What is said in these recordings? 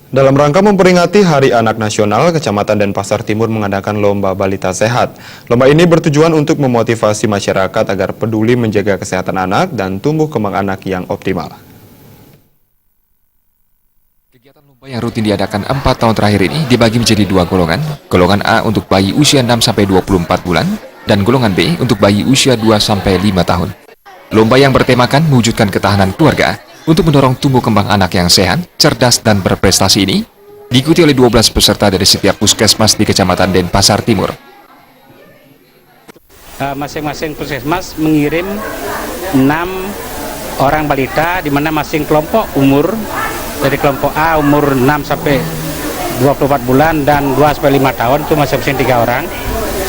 Dalam rangka memperingati Hari Anak Nasional, Kecamatan Denpasar Timur mengadakan Lomba Balita Sehat. Lomba ini bertujuan untuk memotivasi masyarakat agar peduli menjaga kesehatan anak dan tumbuh kembang anak yang optimal. Kegiatan lomba yang rutin diadakan 4 tahun terakhir ini dibagi menjadi 2 golongan. Golongan A untuk bayi usia 6-24 bulan dan golongan B untuk bayi usia 2-5 tahun. Lomba yang bertemakan mewujudkan ketahanan keluarga untuk mendorong tumbuh kembang anak yang sehat, cerdas, dan berprestasi ini diikuti oleh 12 peserta dari setiap puskesmas di Kecamatan Denpasar Timur. Masing-masing puskesmas mengirim 6 orang balita di mana masing kelompok umur, dari kelompok A umur 6-24 bulan dan 2-5 tahun itu masing-masing 3 orang,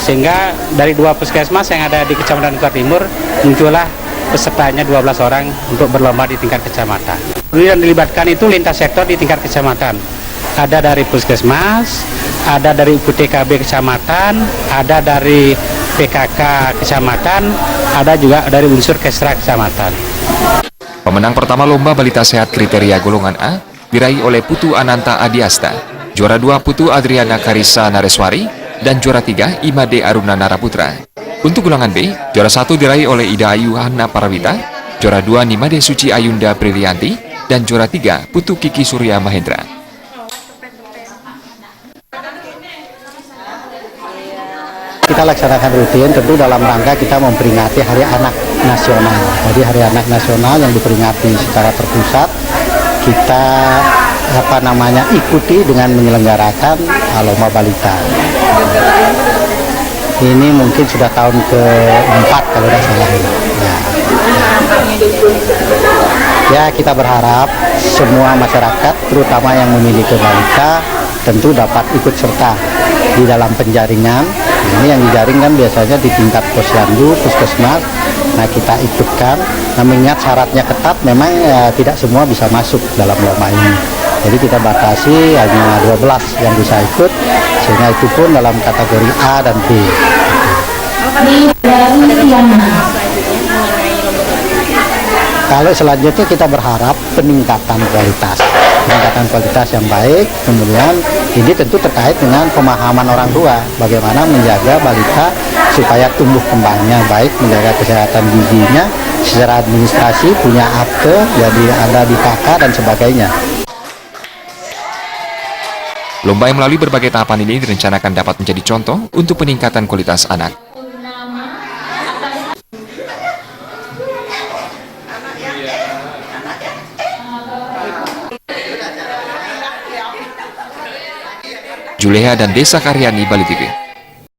sehingga dari 2 puskesmas yang ada di Kecamatan Denpasar Timur muncullah pesertanya 12 orang untuk berlomba di tingkat kecamatan. Yang dilibatkan itu lintas sektor di tingkat kecamatan. Ada dari puskesmas, ada dari UPTKB kecamatan, ada dari PKK kecamatan, ada juga dari unsur Kesra kecamatan. Pemenang pertama Lomba Balita Sehat kriteria golongan A diraih oleh Putu Ananta Adiasta, juara 2 Putu Adriana Karisa Nareswari, dan juara 3 Imade Aruna Naraputra. Untuk golongan B, juara 1 diraih oleh Ida Ayu Hanna Parawita, juara 2 Nimade Suci Ayunda Brilianti, dan juara 3 Putu Kiki Surya Mahendra. Kita laksanakan rutin tentu dalam rangka kita memperingati Hari Anak Nasional. Jadi Hari Anak Nasional yang diperingati secara terpusat, kita ikuti dengan menyelenggarakan lomba balita. Ini mungkin sudah tahun ke-4 kalau tidak salah. Ya, kita berharap semua masyarakat, terutama yang memiliki balita, tentu dapat ikut serta di dalam penjaringan. Ini yang dijaring kan biasanya di tingkat posyandu, puskesmas. Nah, kita ikutkan. Nah, mengingat syaratnya ketat, memang tidak semua bisa masuk dalam lomba ini. Jadi kita batasi hanya 12 yang bisa ikut, sehingga itu pun dalam kategori A dan B. Kalau selanjutnya kita berharap peningkatan kualitas yang baik. Kemudian ini tentu terkait dengan pemahaman orang tua, bagaimana menjaga balita supaya tumbuh kembangnya baik, menjaga kesehatan gizinya, secara administrasi punya akte, jadi ada di KK dan sebagainya. Lomba yang melalui berbagai tahapan ini direncanakan dapat menjadi contoh untuk peningkatan kualitas anak. Juleha dan Desa Karyani, Bali TV.